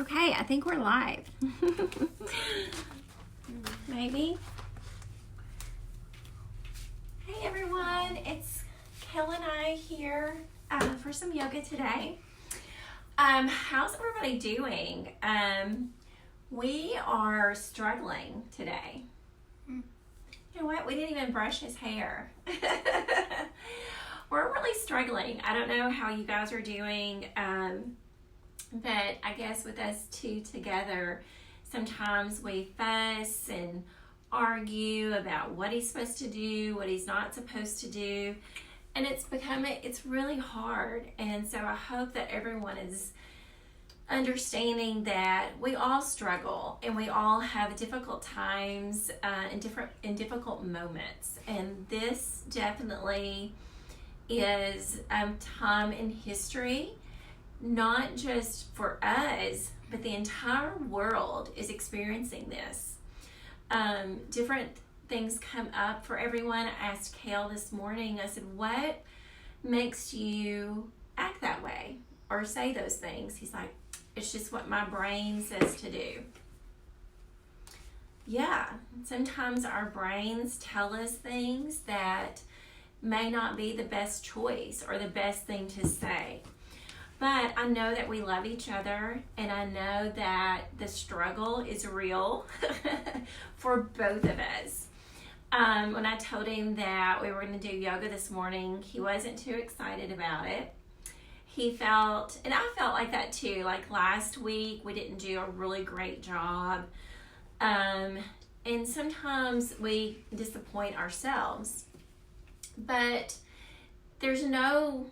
Okay, I think we're live. Maybe. Hey everyone, it's Kel and I here for some yoga today. How's everybody doing? We are struggling today. You know what? We didn't even brush his hair. We're really struggling. I don't know how you guys are doing. But I guess with us two together, sometimes we fuss and argue about what he's supposed to do, what he's not supposed to do. And it's really hard. And so I hope that everyone is understanding that we all struggle and we all have difficult times in difficult moments. And this definitely is a time in history, not just for us, but the entire world is experiencing this. Different things come up for everyone. I asked Kale this morning, I said, what makes you act that way or say those things? He's like, it's just what my brain says to do. Yeah, sometimes our brains tell us things that may not be the best choice or the best thing to say. But I know that we love each other, and I know that the struggle is real for both of us. When I told him that we were going to do yoga this morning, he wasn't too excited about it. He felt, and I felt like that too, like last week we didn't do a really great job. And sometimes we disappoint ourselves. But there's no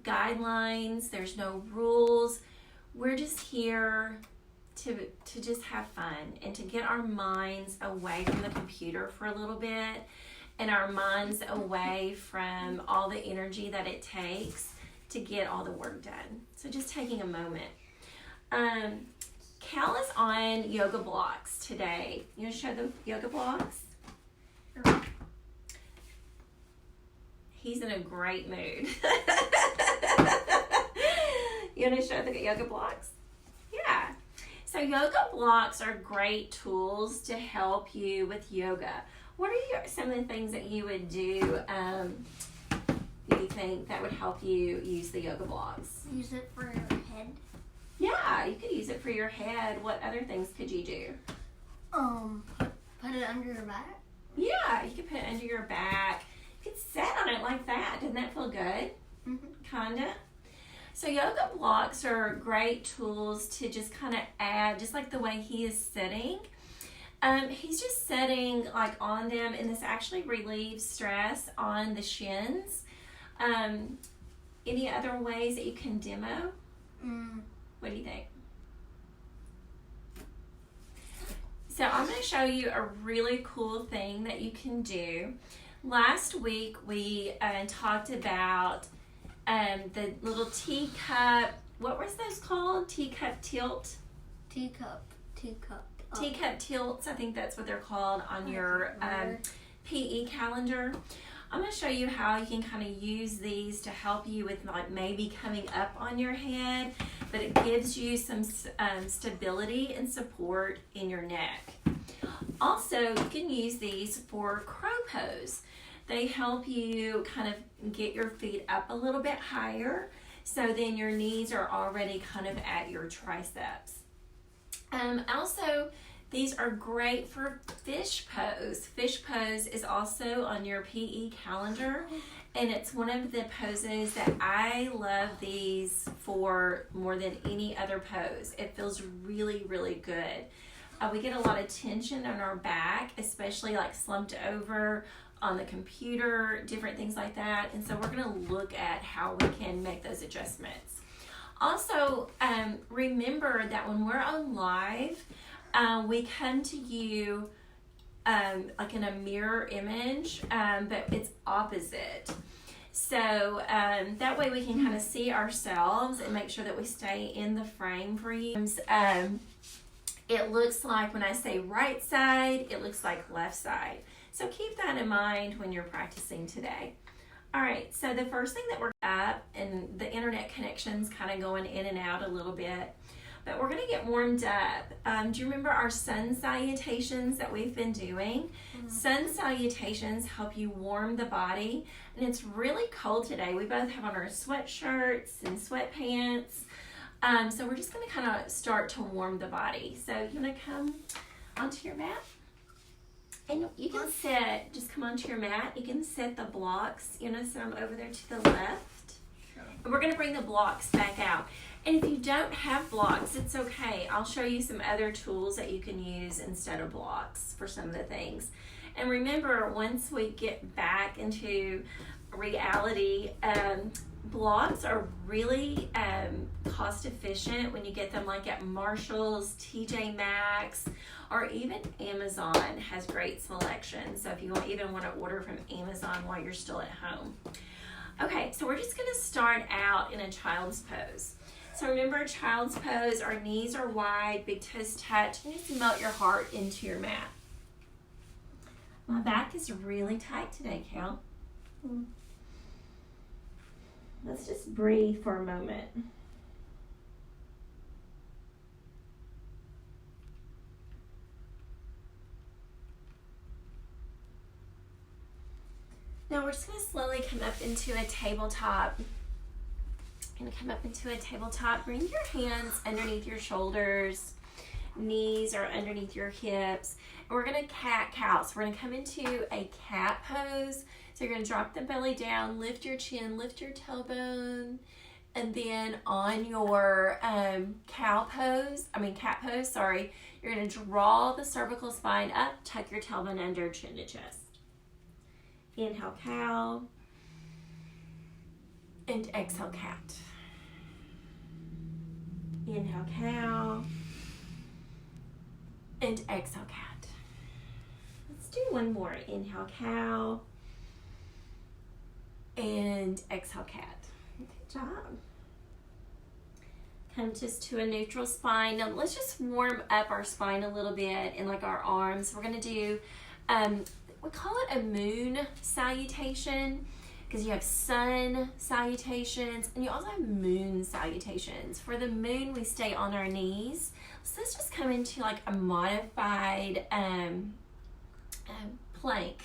guidelines, there's no rules. We're just here to just have fun and to get our minds away from the computer for a little bit and our minds away from all the energy that it takes to get all the work done. So just taking a moment. Cal is on yoga blocks today. You want to show them yoga blocks? Sure. He's in a great mood. You want to show the yoga blocks? Yeah. So yoga blocks are great tools to help you with yoga. What are some of the things that you would do you think that would help you use the yoga blocks? Use it for your head? Yeah, you could use it for your head. What other things could you do? Put it under your back? Yeah, you could put it under your back. You could sit on it like that. Doesn't that feel good? Mm-hmm. Kinda. So yoga blocks are great tools to just kind of add, just like the way he is sitting. He's just sitting like on them, and this actually relieves stress on the shins. Any other ways that you can demo? What do you think? So I'm going to show you a really cool thing that you can do. Last week we talked about the little teacup. What was those called? Teacup tilt? Teacup. Teacup tilts, I think that's what they're called on your PE calendar. I'm going to show you how you can kind of use these to help you with like maybe coming up on your head, but it gives you some stability and support in your neck. Also, you can use these for crow pose. They help you kind of get your feet up a little bit higher, so then your knees are already kind of at your triceps. Also, these are great for fish pose. Fish pose is also on your PE calendar, and it's one of the poses that I love these for more than any other pose. It feels really, really good. We get a lot of tension on our back, especially like slumped over on the computer, different things like that. And so we're going to look at how we can make those adjustments. Also, remember that when we're on live, we come to you like in a mirror image, but it's opposite. So that way we can kind of see ourselves and make sure that we stay in the frame for you. It looks like when I say right side, it looks like left side. So keep that in mind when you're practicing today. All right, so the first thing that we're up, and the inner internet connection's kind of going in and out a little bit. But we're going to get warmed up. Do you remember our sun salutations that we've been doing? Sun salutations help you warm the body. And it's really cold today. We both have on our sweatshirts and sweatpants. So we're just going to kind of start to warm the body. So you want to come onto your mat? And you can sit, just come onto your mat. You can set the blocks, sit them over there to the left. And we're going to bring the blocks back out. And if you don't have blocks, it's okay. I'll show you some other tools that you can use instead of blocks for some of the things. And remember, once we get back into reality, blocks are really cost efficient when you get them like at Marshall's, TJ Maxx, or even Amazon has great selection. So if you even want to order from Amazon while you're still at home. Okay, so we're just going to start out in a child's pose. So remember, child's pose, our knees are wide, big toes touch, and just melt your heart into your mat. My back is really tight today, Cal. Let's just breathe for a moment. Now we're just going to slowly come up into a tabletop. Going to come up into a tabletop. Bring your hands underneath your shoulders. Knees are underneath your hips. And we're going to cat-cow. So we're going to come into a cat pose. So you're going to drop the belly down, lift your chin, lift your tailbone. And then on your cat pose, you're going to draw the cervical spine up, tuck your tailbone under, chin to chest. Inhale, cow. And exhale, cat. Inhale, cow. And exhale, cat. Let's do one more. Inhale, cow. And exhale, cat. Good job. Come just to a neutral spine. Now let's just warm up our spine a little bit and like our arms. We're going to do, we call it a moon salutation, because you have sun salutations and you also have moon salutations. For the moon, we stay on our knees. So let's just come into like a modified plank.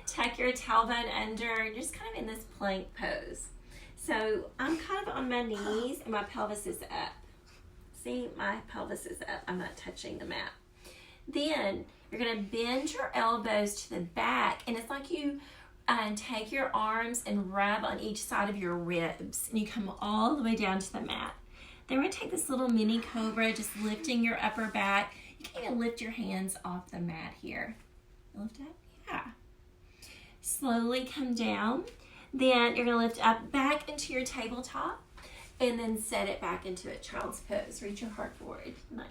Tuck your tailbone under, and just kind of in this plank pose. So I'm kind of on my knees and my pelvis is up. See, my pelvis is up. I'm not touching the mat. Then you're going to bend your elbows to the back, and it's like you take your arms and rub on each side of your ribs, and you come all the way down to the mat. Then we're going to take this little mini cobra, just lifting your upper back. You can even lift your hands off the mat here. Lift up, yeah. Slowly come down. Then you're going to lift up back into your tabletop, and then set it back into a child's pose. Reach your heart forward. Nice.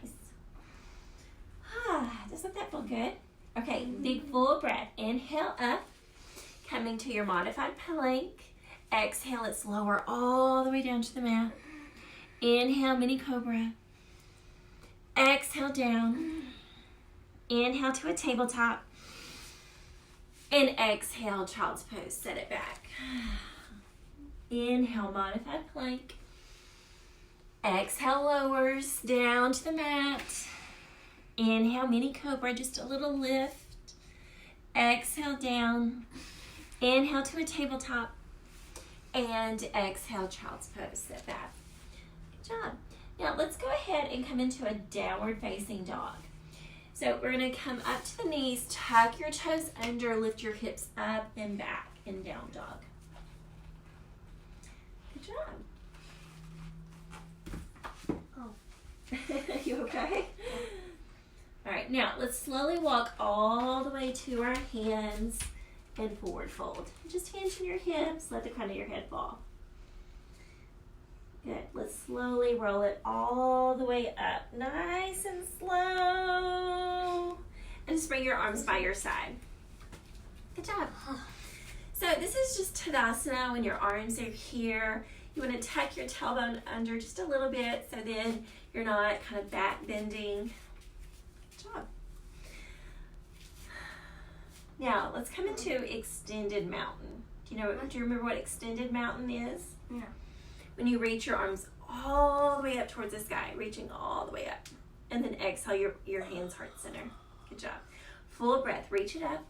Doesn't that feel good? Okay, big full breath. Inhale up. Coming to your modified plank. Exhale, it's lower all the way down to the mat. Inhale, mini cobra. Exhale, down. Inhale to a tabletop. And exhale, child's pose. Set it back. Inhale, modified plank. Exhale, lowers down to the mat. Inhale, mini cobra, just a little lift. Exhale, down. Inhale to a tabletop, and exhale, child's pose, sit back. Good job. Now let's go ahead and come into a downward facing dog. So we're going to come up to the knees, tuck your toes under, lift your hips up and back in down dog. Good job. Oh. You okay? All right, now let's slowly walk all the way to our hands and forward fold. Just hands in your hips, let the crown of your head fall. Good. Let's slowly roll it all the way up. Nice and slow. And just bring your arms by your side. Good job. So this is just Tadasana when your arms are here. You want to tuck your tailbone under just a little bit so then you're not kind of back bending. Good job. Now, let's come into extended mountain. Do you remember what extended mountain is? No. When you reach your arms all the way up towards the sky, reaching all the way up. And then exhale your hands heart center. Good job. Full breath, reach it up.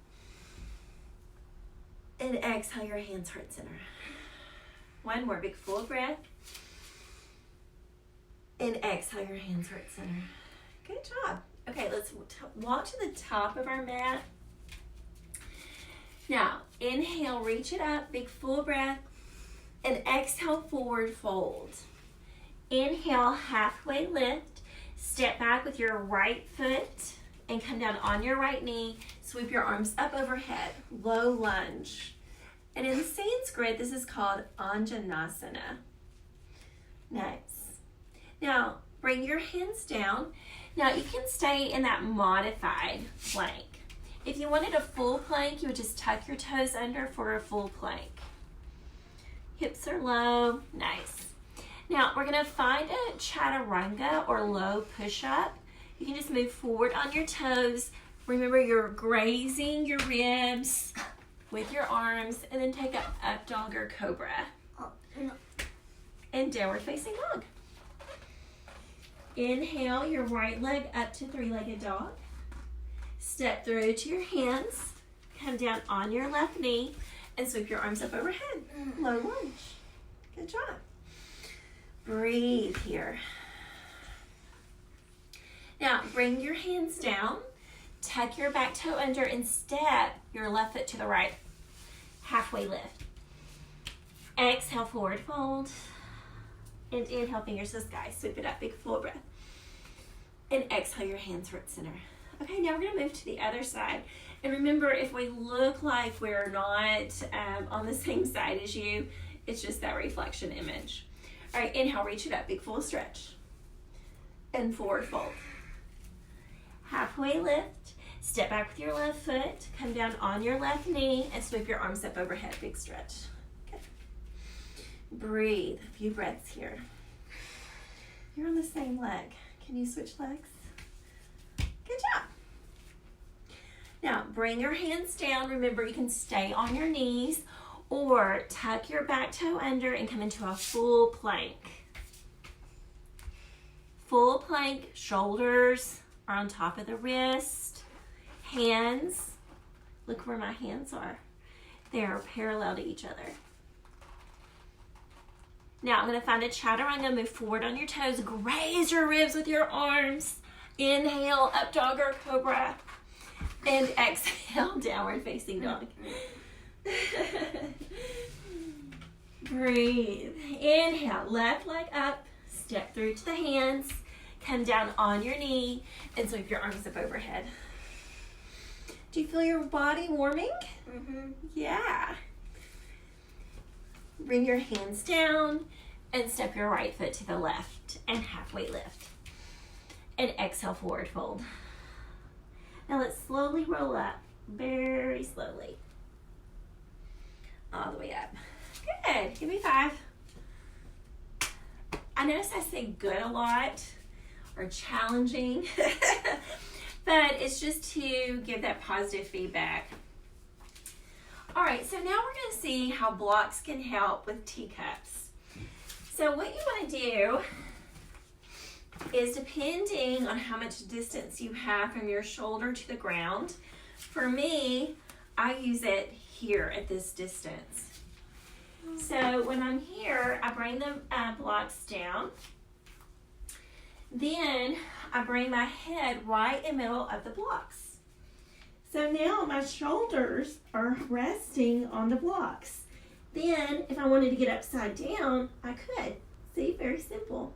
And exhale your hands heart center. One more big full breath. And exhale your hands heart center. Good job. Okay, let's walk to the top of our mat. Now, inhale, reach it up, big full breath. And exhale, forward fold. Inhale, halfway lift. Step back with your right foot and come down on your right knee. Sweep your arms up overhead, low lunge. And in Sanskrit, this is called Anjanasana. Nice. Now, bring your hands down. Now, you can stay in that modified plank. If you wanted a full plank, you would just tuck your toes under for a full plank. Hips are low. Nice. Now, we're going to find a chaturanga or low push-up. You can just move forward on your toes. Remember, you're grazing your ribs with your arms, and then take up dog or cobra. And downward facing dog. Inhale your right leg up to three-legged dog. Step through to your hands. Come down on your left knee and sweep your arms up overhead. Low lunge. Good job. Breathe here. Now, bring your hands down. Tuck your back toe under and step your left foot to the right. Halfway lift. Exhale, forward fold. And inhale, fingers to the sky. Sweep it up, big full breath. And exhale, your hands heart center. Okay, now we're going to move to the other side. And remember, if we look like we're not on the same side as you, it's just that reflection image. All right, inhale, reach it up, big full stretch. And forward fold. Halfway lift. Step back with your left foot. Come down on your left knee and sweep your arms up overhead, big stretch. Okay. Breathe, a few breaths here. You're on the same leg. Can you switch legs? Good job. Now, bring your hands down. Remember, you can stay on your knees or tuck your back toe under and come into a full plank. Full plank, shoulders are on top of the wrist. Hands, look where my hands are. They are parallel to each other. Now, I'm going to find a chaturanga. Move forward on your toes. Graze your ribs with your arms. Inhale, up dog or cobra. And exhale, downward facing dog. Breathe. Inhale, left leg up. Step through to the hands. Come down on your knee and sweep your arms up overhead. Do you feel your body warming? Mm-hmm. Yeah. Bring your hands down and step your right foot to the left and halfway lift. And exhale, forward fold. Now let's slowly roll up, very slowly. All the way up. Good, give me 5. I notice I say good a lot, or challenging, but it's just to give that positive feedback. All right, so now we're going to see how blocks can help with teacups. So what you want to do is, depending on how much distance you have from your shoulder to the ground, for me, I use it here at this distance. So when I'm here, I bring the blocks down. Then I bring my head right in the middle of the blocks. So now my shoulders are resting on the blocks. Then if I wanted to get upside down, I could. See, very simple.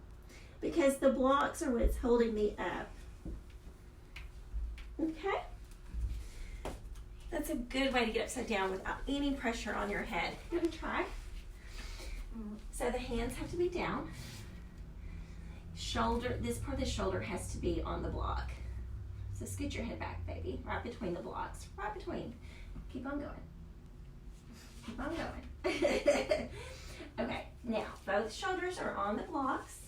Because the blocks are what's holding me up. Okay? That's a good way to get upside down without any pressure on your head. You want to try? So the hands have to be down. Shoulder, this part of the shoulder has to be on the block. So scoot your head back, baby, right between the blocks. Right between. Keep on going. Keep on going. Okay, now both shoulders are on the blocks.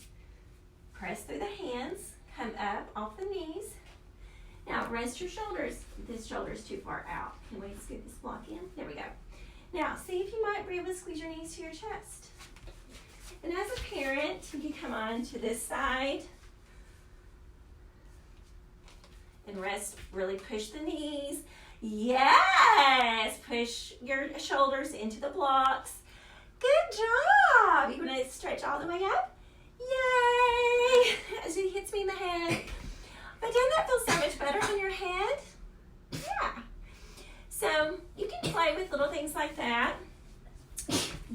Press through the hands. Come up off the knees. Now rest your shoulders. This shoulder's too far out. Can we scoot this block in? There we go. Now see if you might be able to squeeze your knees to your chest. And as a you can come on to this side and rest, really push the knees. Yes, push your shoulders into the blocks. Good job. You want to stretch all the way up? Yay, as it hits me in the head. But doesn't that feel so much better on your head? Yeah. So you can play with little things like that.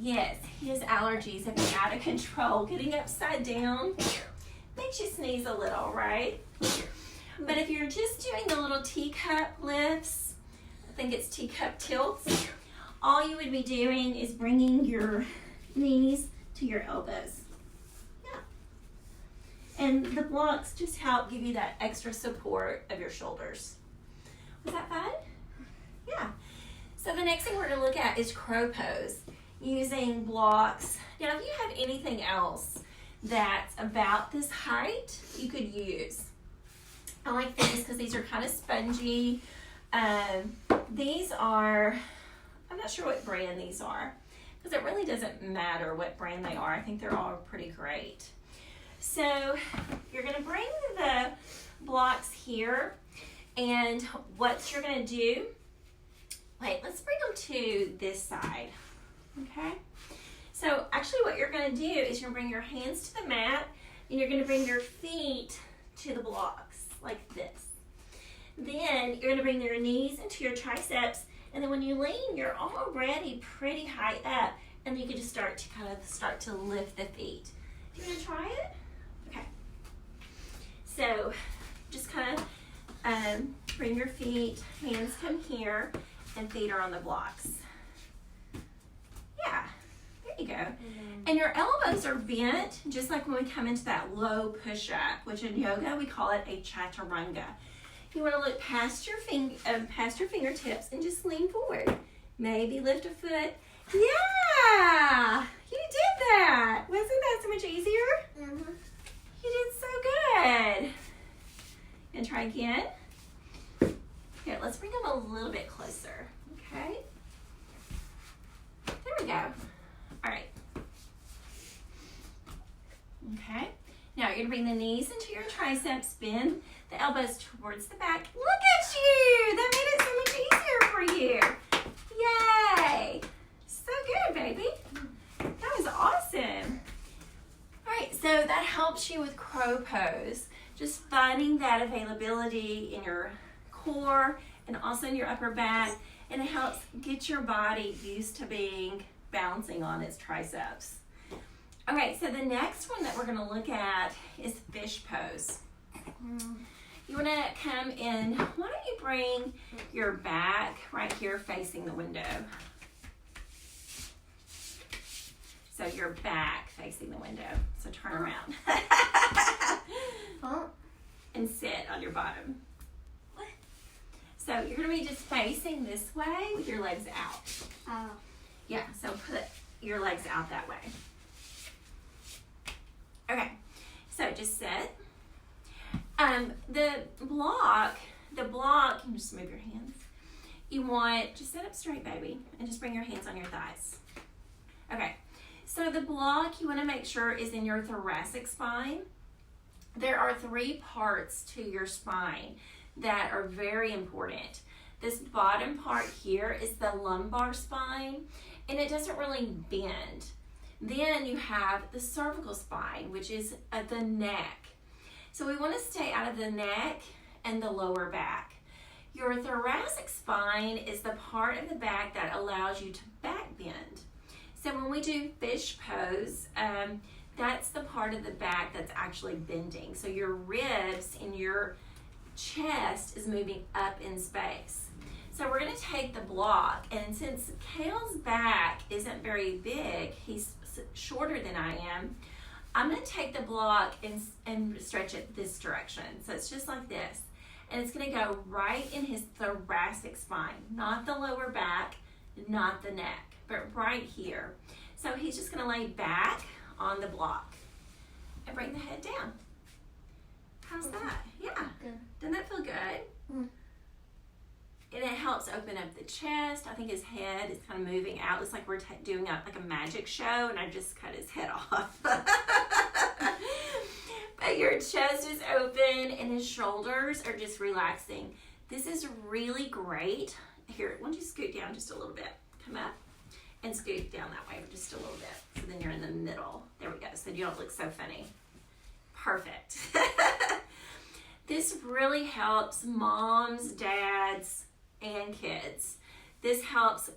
Yes, his allergies have been out of control. Getting upside down makes you sneeze a little, right? But if you're just doing the little teacup lifts, I think it's teacup tilts, all you would be doing is bringing your knees to your elbows. Yeah. And the blocks just help give you that extra support of your shoulders. Was that fun? Yeah. So the next thing we're going to look at is crow pose, using blocks. Now, if you have anything else that's about this height, you could use. I like these because these are kind of spongy. These are, I'm not sure what brand these are, because it really doesn't matter what brand they are. I think they're all pretty great. So you're going to bring the blocks here, and what you're going to do, let's bring them to this side, okay? So actually what you're going to do is you're going to bring your hands to the mat, and you're going to bring your feet to the blocks, like this. Then you're going to bring your knees into your triceps, and then when you lean, you're already pretty high up, and you can just start to lift the feet. Do you want to try it? Okay. So just kind of bring your feet, hands come here, and feet are on the blocks. Yeah, there you go. And your elbows are bent, just like when we come into that low push-up, which in yoga we call it a chaturanga. You want to look past your fingertips and just lean forward. Maybe lift a foot. Yeah, you did that. Wasn't that so much easier? Mm-hmm. You did so good. And try again. Here, let's bring them a little bit closer. Okay. There we go. All right. Okay. Now you're going to bring the knees into your triceps, bend the elbows towards the back. Look at you! That made it so much easier for you. Yay! So good, baby. That was awesome. All right, so that helps you with crow pose. Just finding that availability in your core and also in your upper back, and it helps get your body used to bouncing on its triceps. Okay, so the next one that we're going to look at is fish pose. You want to come in, why don't you bring your back right here facing the window. So your back facing the window. So turn around. And sit on your bottom. So you're going to be just facing this way with your legs out. Oh. Yeah, so put your legs out that way. Okay, so just sit. The block, you can just move your hands. You want, just sit up straight, baby, and just bring your hands on your thighs. Okay, so the block you want to make sure is in your thoracic spine. There are 3 parts to your spine that are very important. This bottom part here is the lumbar spine, and it doesn't really bend. Then you have the cervical spine, which is at the neck. So we want to stay out of the neck and the lower back. Your thoracic spine is the part of the back that allows you to back bend. So when we do fish pose, that's the part of the back that's actually bending. So your ribs and your chest is moving up in space. So we're going to take the block, and since Kale's back isn't very big, he's shorter than I am, I'm going to take the block and stretch it this direction. So it's just like this. And it's going to go right in his thoracic spine, not the lower back, not the neck, but right here. So he's just going to lay back on the block and bring the head down. How's that? Yeah. Good. Doesn't that feel good? Mm. And it helps open up the chest. I think his head is kind of moving out. It's like we're doing like a magic show, and I just cut his head off. and his shoulders are just relaxing. This is really great. Here, why don't you scoot down just a little bit? Come up and scoot down that way just a little bit. So then you're in the middle. There we go. So you don't look so funny. Perfect. This really helps moms, dads, and kids. This helps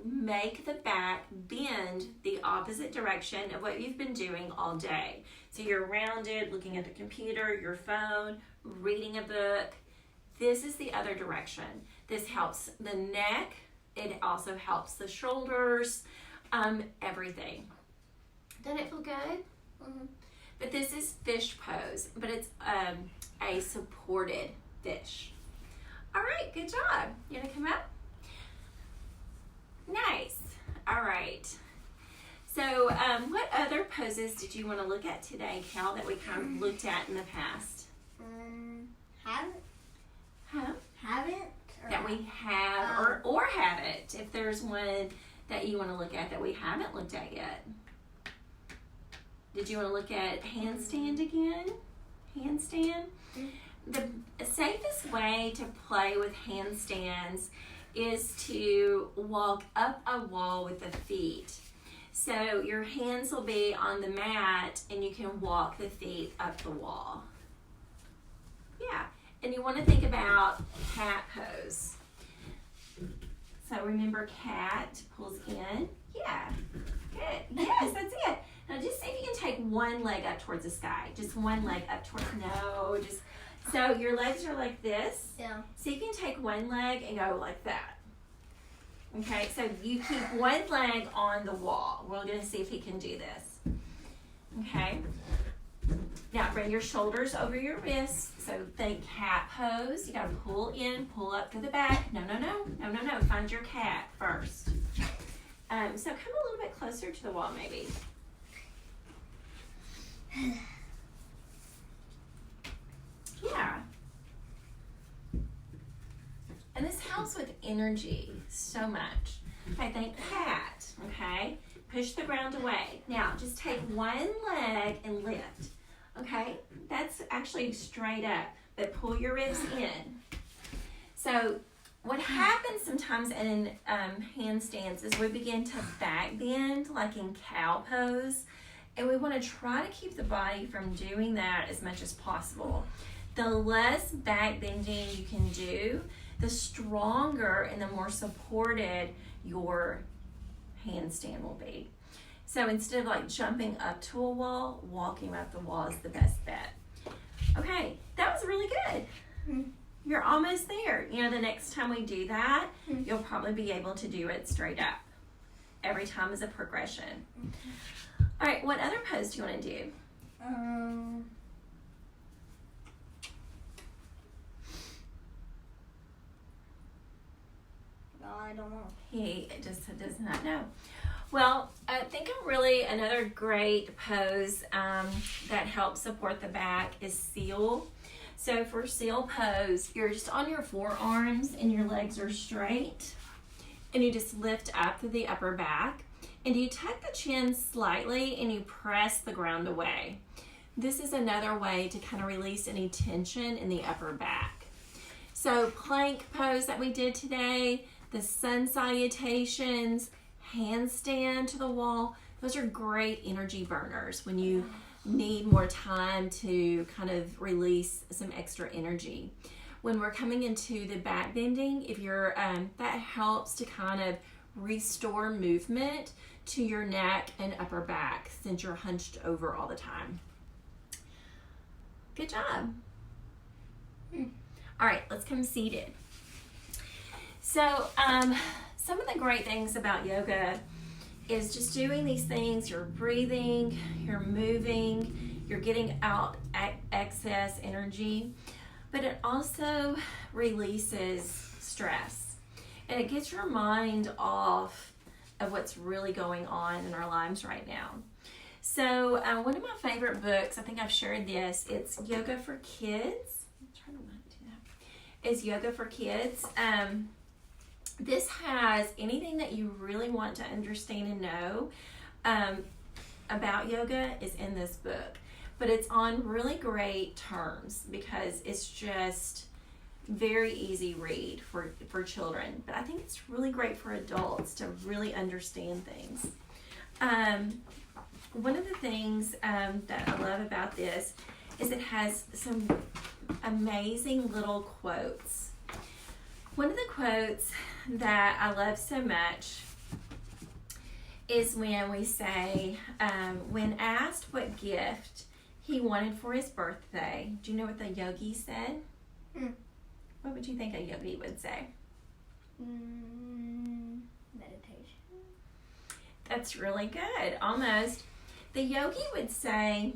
make the back bend the opposite direction of what you've been doing all day. So you're rounded, looking at the computer, your phone, reading a book. This is the other direction. This helps the neck. It also helps the shoulders, everything. Doesn't it feel good? Mm-hmm. But this is fish pose, but it's a supported fish. All right, good job. You gonna come up? Nice. All right. So what other poses did you want to look at today, Cal, that we kind of looked at in the past? Haven't. Huh? Haven't. That we have or haven't, if there's one that you want to look at that we haven't looked at yet. Did you want to look at handstand again? Handstand? The safest way to play with handstands is to walk up a wall with the feet. So your hands will be on the mat and you can walk the feet up the wall. Yeah, and you want to think about cat pose. So remember cat pulls in. Yeah, good. Yes, that's it. Now just see if you can take one leg up towards the sky. Just one leg up towards, no, just, so your legs are like this. Yeah. So you can take one leg and go like that. Okay, so you keep one leg on the wall. We're gonna see if he can do this. Okay. Now bring your shoulders over your wrists. So think cat pose. You gotta pull in, pull up to the back. No. Find your cat first. So come a little bit closer to the wall maybe. Yeah. And this helps with energy so much. Okay, think cat, okay? Push the ground away. Now, just take one leg and lift, okay? That's actually straight up, but pull your ribs in. So what happens sometimes in handstands is we begin to back bend, like in cow pose, and we want to try to keep the body from doing that as much as possible. The less back bending you can do, the stronger and the more supported your handstand will be. So instead of like jumping up to a wall, walking up the wall is the best bet. Okay, that was really good. Mm-hmm. You're almost there. You know, the next time we do that, you'll probably be able to do it straight up. Every time is a progression. All right, what other pose do you want to do? No, I don't know. He just does not know. Well, I think another great pose that helps support the back is seal. So for seal pose, you're just on your forearms and your legs are straight, and you just lift up to the upper back, and you tuck the chin slightly and you press the ground away. This is another way to kind of release any tension in the upper back. So plank pose that we did today, the sun salutations, handstand to the wall, those are great energy burners when you need more time to kind of release some extra energy. When we're coming into the back bending, if you're that helps to kind of restore movement to your neck and upper back since you're hunched over all the time. Good job. All right, let's come seated. So some of the great things about yoga is just doing these things. You're breathing, you're moving, you're getting out excess energy, but it also releases stress and it gets your mind off of what's really going on in our lives right now. So one of my favorite books, I think I've shared this, it's Yoga for Kids. I'm trying to do that. It's Yoga for Kids. This has anything that you really want to understand and know about yoga is in this book. but it's on really great terms because it's just very easy read for children. But I think it's really great for adults to really understand things. One of the things that I love about this is it has some amazing little quotes. One of the quotes that I love so much is when we say, when asked what gift he wanted for his birthday, do you know what the yogi said? What would you think a yogi would say? Meditation. That's really good. Almost. The yogi would say,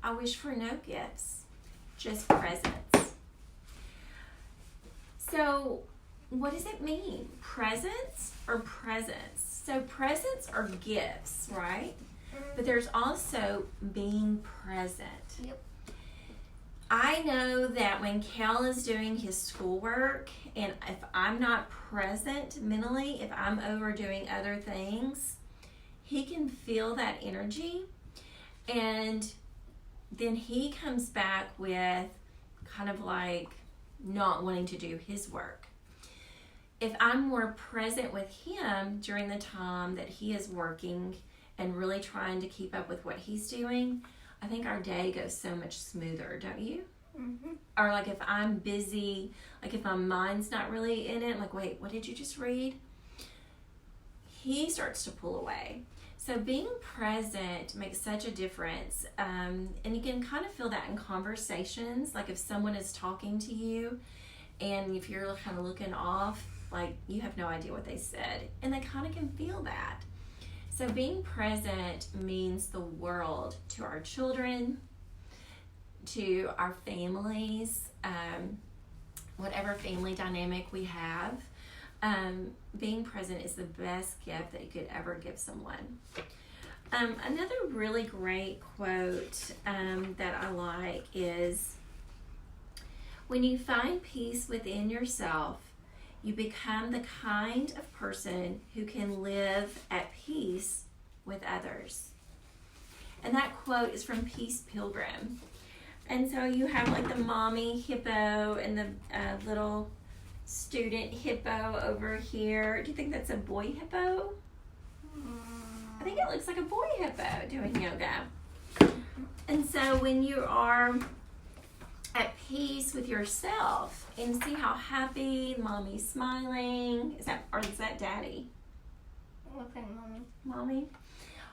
I wish for no gifts, just presents. So, what does it mean? Presents or presents? So, presents are gifts, right? But there's also being present. Yep. I know that when Cal is doing his schoolwork, and if I'm not present mentally, if I'm overdoing other things, he can feel that energy, and then he comes back with kind of like not wanting to do his work. If I'm more present with him during the time that he is working and really trying to keep up with what he's doing, I think our day goes so much smoother, don't you? Mm-hmm. Or like if I'm busy, like if my mind's not really in it, like, wait, what did you just read? He starts to pull away. So being present makes such a difference. And you can kind of feel that in conversations, like if someone is talking to you and if you're kind of looking off, like you have no idea what they said, and they kind of can feel that. So being present means the world to our children, to our families, whatever family dynamic we have. Being present is the best gift that you could ever give someone. Another really great quote that I like is, when you find peace within yourself, you become the kind of person who can live at peace with others. And that quote is from Peace Pilgrim. And so you have like the mommy hippo and the little student hippo over here. Do you think that's a boy hippo? I think it looks like a boy hippo doing yoga. And so when you are at peace with yourself and see how happy mommy's smiling, is that daddy? Looks like mommy. Mommy?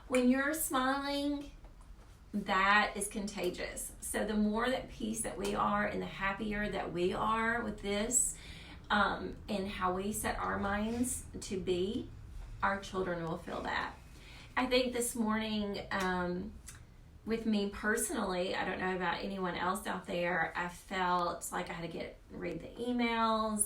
When you're smiling, that is contagious. So the more that peace that we are and the happier that we are with this, and how we set our minds to be, our children will feel that. I think this morning, with me personally, I don't know about anyone else out there, I felt like I had to read the emails.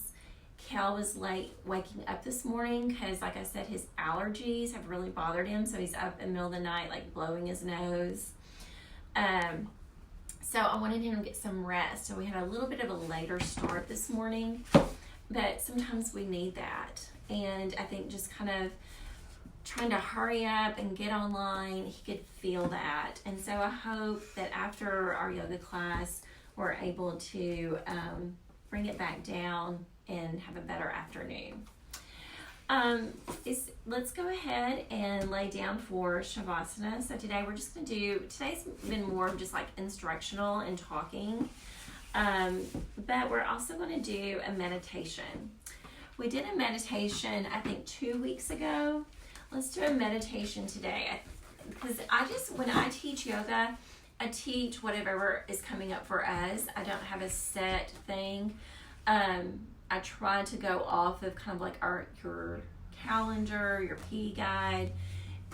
Cal was late waking up this morning because, like I said, his allergies have really bothered him. So he's up in the middle of the night, like blowing his nose. So I wanted him to get some rest. So we had a little bit of a later start this morning, but sometimes we need that. And I think just kind of trying to hurry up and get online, he could feel that. And so I hope that after our yoga class, we're able to bring it back down and have a better afternoon. Let's go ahead and lay down for Shavasana. So today we're just going to today's been more of just like instructional and talking, but we're also going to do a meditation. We did a meditation, I think 2 weeks ago. Let's do a meditation today, because when I teach yoga, I teach whatever is coming up for us. I don't have a set thing. I try to go off of kind of like your calendar, your PE guide,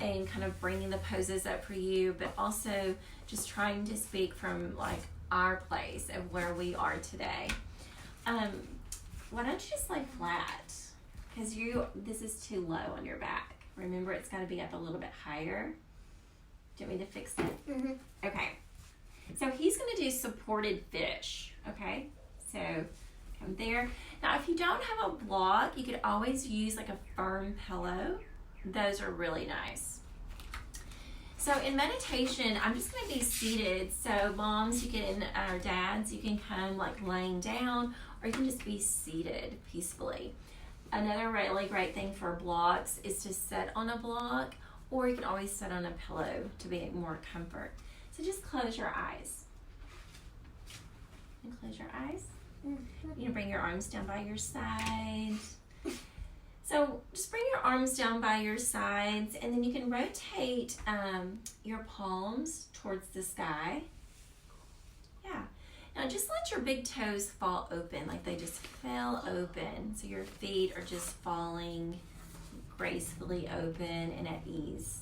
and kind of bringing the poses up for you, but also just trying to speak from like our place of where we are today. Why don't you just lay flat? Because this is too low on your back. Remember, it's got to be up a little bit higher. Do you want me to fix that? Mm-hmm. Okay. So he's going to do supported fish. Okay. So come there. Now, if you don't have a block, you could always use like a firm pillow. Those are really nice. So in meditation, I'm just going to be seated. So moms, you can, or dads, you can come like laying down, or you can just be seated peacefully. Another really great thing for blocks is to sit on a block, or you can always sit on a pillow to be more comfort. So just close your eyes. And close your eyes. You can bring your arms down by your side. So just bring your arms down by your sides, and then you can rotate your palms towards the sky. Yeah. Now just let your big toes fall open, like they just fell open. So your feet are just falling gracefully open and at ease.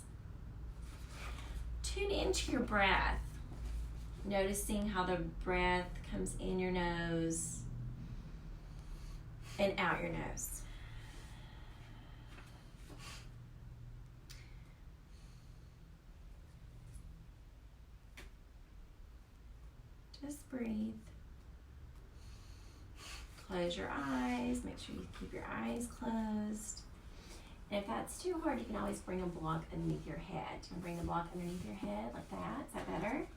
Tune into your breath, noticing how the breath comes in your nose and out your nose. Just breathe. Close your eyes. Make sure you keep your eyes closed. And if that's too hard, you can always bring a block underneath your head. You can bring the block underneath your head like that. Is that better?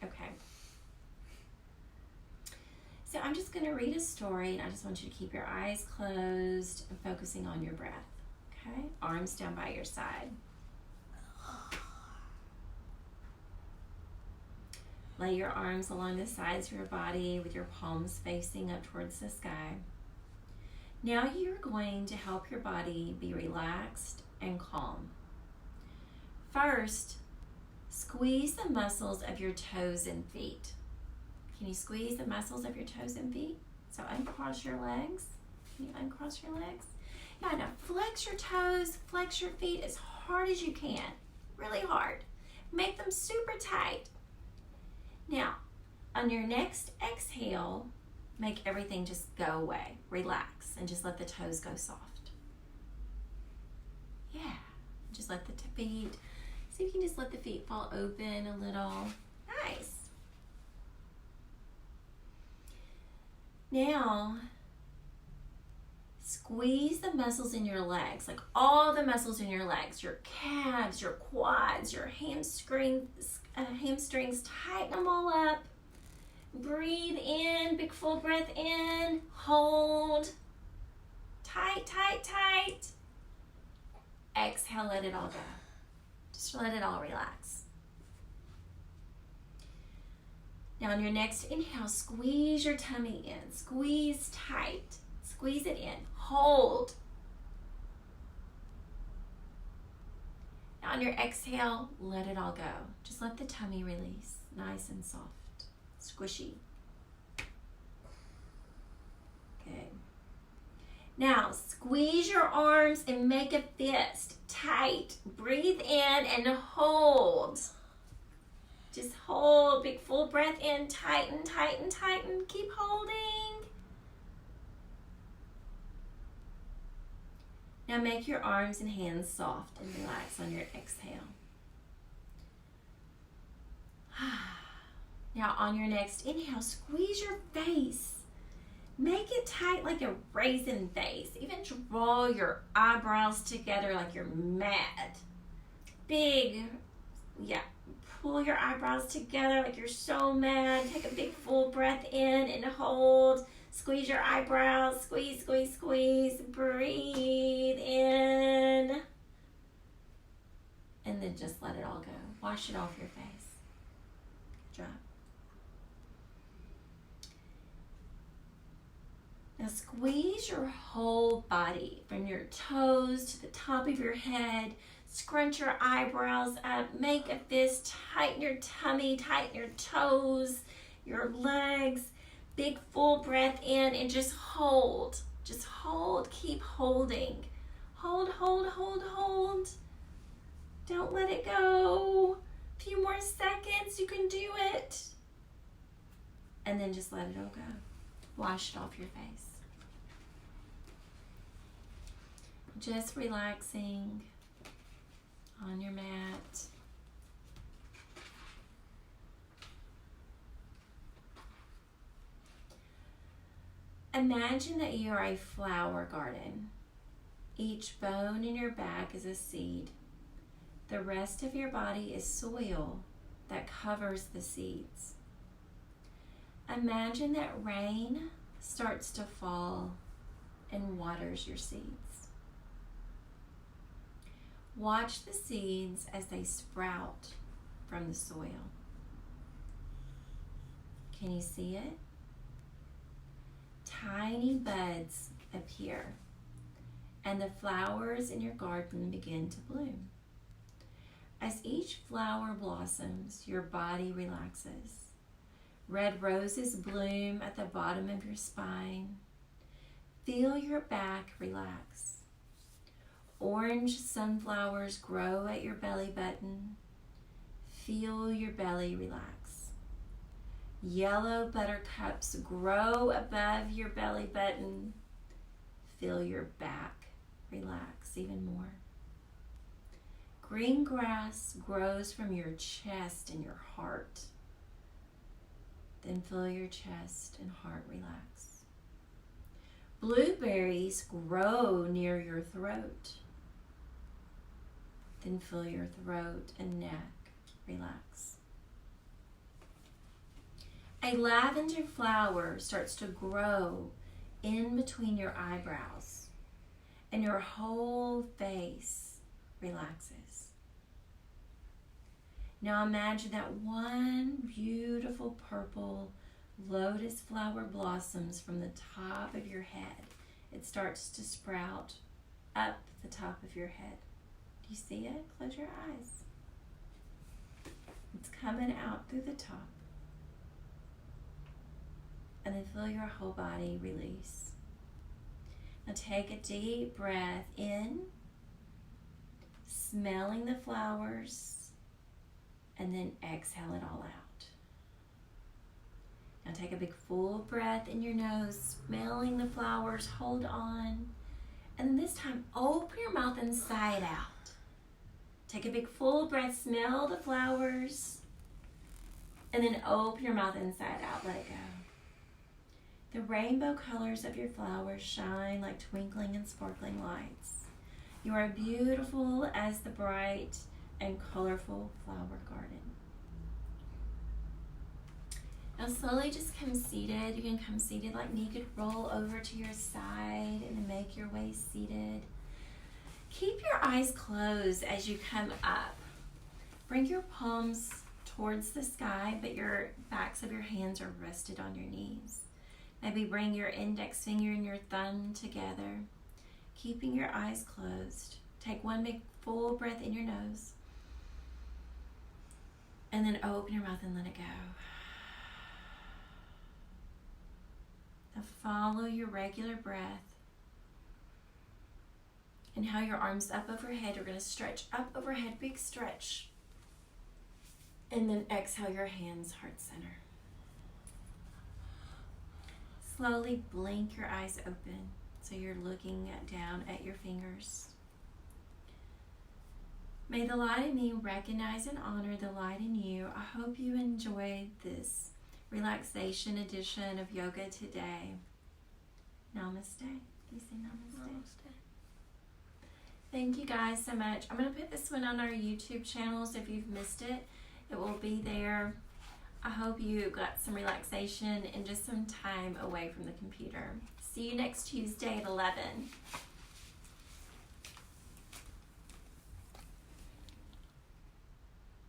Okay. So I'm just going to read a story, and I just want you to keep your eyes closed and focusing on your breath. Okay? Arms down by your side. Lay your arms along the sides of your body with your palms facing up towards the sky. Now you're going to help your body be relaxed and calm. First, squeeze the muscles of your toes and feet. Can you squeeze the muscles of your toes and feet? So uncross your legs. Can you uncross your legs? Yeah, now flex your toes, flex your feet as hard as you can. Really hard. Make them super tight. Now, on your next exhale, make everything just go away. Relax and just let the toes go soft. Yeah, just let the feet, so you can just let the feet fall open a little. Nice. Now, squeeze the muscles in your legs, like all the muscles in your legs, your calves, your quads, your hamstrings, tighten them all up. Breathe in, big full breath in, hold, tight, tight, tight. Exhale, let it all go. Just let it all relax. Now on your next inhale, squeeze your tummy in, squeeze tight, squeeze it in, hold. Now on your exhale, let it all go. Just let the tummy release, nice and soft. Squishy. Good. Now squeeze your arms and make a fist. Tight. Breathe in and hold. Just hold. Big full breath in. Tighten, tighten, tighten. Keep holding. Now make your arms and hands soft and relax on your exhale. Now on your next inhale, squeeze your face. Make it tight like a raisin face. Even draw your eyebrows together like you're mad. Big, yeah. Pull your eyebrows together like you're so mad. Take a big full breath in and hold. Squeeze your eyebrows. Squeeze, squeeze, squeeze. Breathe in. And then just let it all go. Wash it off your face. Good job. Now squeeze your whole body from your toes to the top of your head. Scrunch your eyebrows up. Make a fist. Tighten your tummy. Tighten your toes, your legs. Big full breath in and just hold. Just hold. Keep holding. Hold, hold, hold, hold. Don't let it go. A few more seconds. You can do it. And then just let it all go. Wash it off your face. Just relaxing on your mat. Imagine that you are a flower garden. Each bone in your back is a seed. The rest of your body is soil that covers the seeds. Imagine that rain starts to fall and waters your seeds. Watch the seeds as they sprout from the soil. Can you see it? Tiny buds appear, and the flowers in your garden begin to bloom. As each flower blossoms, your body relaxes. Red roses bloom at the bottom of your spine. Feel your back relax. Orange sunflowers grow at your belly button. Feel your belly relax. Yellow buttercups grow above your belly button. Feel your back relax even more. Green grass grows from your chest and your heart. Then feel your chest and heart relax. Blueberries grow near your throat. Then feel your throat and neck relax. A lavender flower starts to grow in between your eyebrows, and your whole face relaxes. Now imagine that one beautiful purple lotus flower blossoms from the top of your head. It starts to sprout up the top of your head. Do you see it? Close your eyes. It's coming out through the top. And then feel your whole body release. Now take a deep breath in, smelling the flowers, and then exhale it all out. Now take a big full breath in your nose, smelling the flowers, hold on. And then this time, open your mouth inside out. Take a big full breath, smell the flowers, and then open your mouth inside out, let it go. The rainbow colors of your flowers shine like twinkling and sparkling lights. You are beautiful as the bright and colorful flower garden. Now slowly just come seated. You can come seated like me. You could roll over to your side and then make your way seated. Keep your eyes closed as you come up. Bring your palms towards the sky, but your backs of your hands are rested on your knees. Maybe bring your index finger and your thumb together, keeping your eyes closed. Take one big full breath in your nose, and then open your mouth and let it go. Now follow your regular breath. Inhale your arms up overhead. You're going to stretch up overhead, big stretch. And then exhale your hands, heart center. Slowly blink your eyes open so you're looking down at your fingers. May the light in me recognize and honor the light in you. I hope you enjoyed this relaxation edition of yoga today. Namaste. You say namaste? Namaste. Thank you guys so much. I'm going to put this one on our YouTube channel, so if you've missed it, it will be there. I hope you got some relaxation and just some time away from the computer. See you next Tuesday at 11.